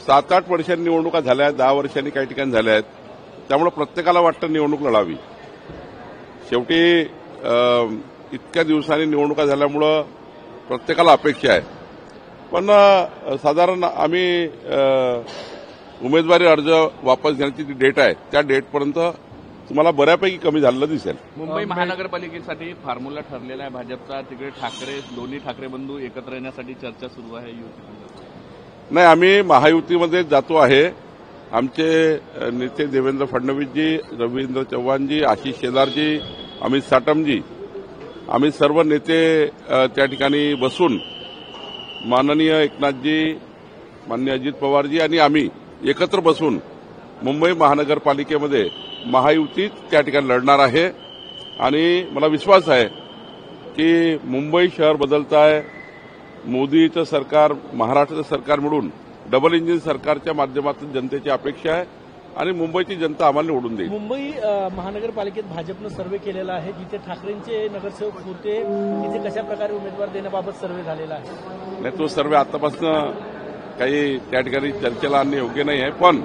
7-8 वर्षांनी निवडणुका झाल्या आहेत, 10 वर्षांनी काही ठिकाणी झाल्या आहेत. त्यामुळे प्रत्येकाला वाटतं निवडणूक लढावी. शेवटी इतक्या दिवसांनी निवडणुका झाल्यामुळं प्रत्येकाला अपेक्षा आहे. पण साधारण आम्ही उमेदवारी अर्ज वापस घेण्याची जी डेट आहे त्या डेटपर्यंत तुम्हाला बऱ्यापैकी कमी झालेलं दिसेल. मुंबई महानगरपालिकेसाठी फॉर्म्युला ठरलेला आहे भाजपचा. तिकडे ठाकरे, दोन्ही ठाकरे बंधू एकत्र येण्यासाठी चर्चा सुरू आहे युती. नाही, आम्ही महायुतीमध्ये जातो आहे. आमचे नेते देवेंद्र फडणवीसजी, रवींद्र चव्हाणजी, आशिष शेलारजी, अमित साटमजी, आम्ही सर्व नेते त्या ठिकाणी बसून माननीय एकनाथजी, माननीय अजित पवारजी आणि आम्ही एकत्र बसून मुंबई महानगरपालिकेमध्ये महायुतीत त्या ठिकाणी लढणार आहे. आणि मला विश्वास आहे की मुंबई शहर बदलत आहे. मोदीचं सरकार, महाराष्ट्राचं सरकार मिळून डबल इंजिन सरकारच्या माध्यमातून जनतेची अपेक्षा आहे आणि मुंबईची जनता आम्हाला निवडून देईल. मुंबई महानगरपालिकेत भाजपनं सर्व्हे केलेला आहे. जिथे ठाकरेंचे नगरसेवक होते तिथे कशा प्रकारे उमेदवार देण्याबाबत सर्व्हे झालेला आहे. नाही, तो सर्व्हे आतापासून काही त्या ठिकाणी चर्चेला आणणे योग्य नाही आहे. पण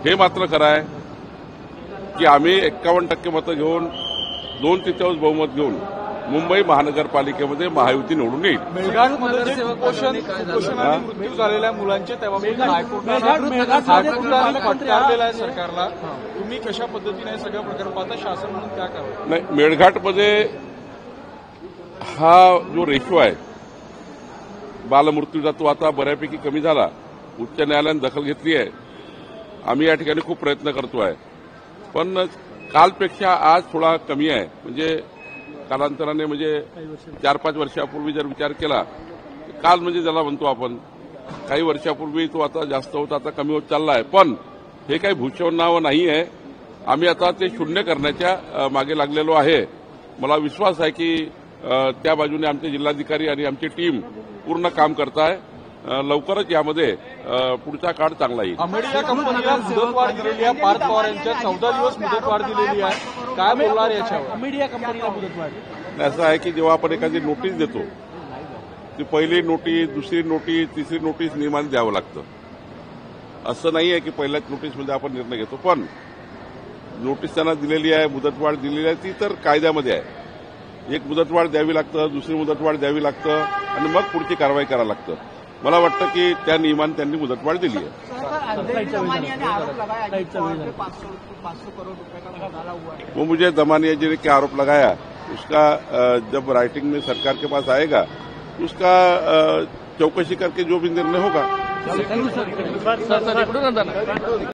हे मात्र खरं आहे की आम्ही 51% मतं घेऊन 2/3 बहुमत घेऊन मुंबई महानगरपालिकेमध्ये महायुती निवडून येईल. मेळघाटमध्ये जे कुपोषणाने मृत्यू झालेल्या मुलांचे त्याबाबत हायकोर्टाने फटकारलेला आहे सरकारला. तुम्ही कशा पद्धतीने सगळं प्रकार पाहता शासन म्हणून त्या करा. नाही, मेळघाटमध्ये हा जो रेशो आहे बालमृत्यूचा तो आता बऱ्यापैकी कमी झाला. उच्च न्यायालयाने दखल घेतली आहे. आम्ही या ठिकाणी खूप प्रयत्न करतो आहे. पण कालपेक्षा आज थोडा कमी आहे. म्हणजे कालांतराने म्हणजे 4-5 वर्षापूर्वी जर विचार केला, काल म्हणजे ज्याला म्हणतो आपण, काही वर्षापूर्वी तो आता जास्त होता, आता कमी होत चालला आहे. पण हे काही भूषवणावं नाही आहे. आम्ही आता ते शून्य करण्याच्या मागे लागलेलो आहे. मला विश्वास आहे की त्या बाजूने आमचे जिल्हाधिकारी आणि आमची टीम पूर्ण काम करत आहे. लवकरच यामध्ये पुढचा काळ चांगला येईल. अमेरिका कंपनीला मुदतवाढ दिलेली आहे. पार्थ पवार यांच्या 14 दिवस मुदतवाढ दिलेली आहे. काय बोलणार याच्यावर? मीडिया कंपनीला मुदतवाढ असं आहे की जेव्हा आपण एखादी नोटीस देतो ती पहिली नोटीस, दुसरी नोटीस, तिसरी नोटीस नियमाने द्यावं लागतं. असं नाही आहे की पहिल्याच नोटीसमध्ये आपण निर्णय घेतो. पण नोटीस त्यांना दिलेली आहे, मुदतवाढ दिलेली आहे, ती तर कायद्यामध्ये आहे. एक मुदतवाढ द्यावी लागतं, दुसरी मुदतवाढ द्यावी लागतं आणि मग पुढची कारवाई करावी लागतं. मला वाटतं की त्या नियमाने त्यांनी मुदतवाढ दिली है। वो मुझे दमानिया जी ने क्या आरोप लगाया उसका जब राइटिंग में सरकार के पास आएगा उसका चौकसी करके जो भी निर्णय होगा।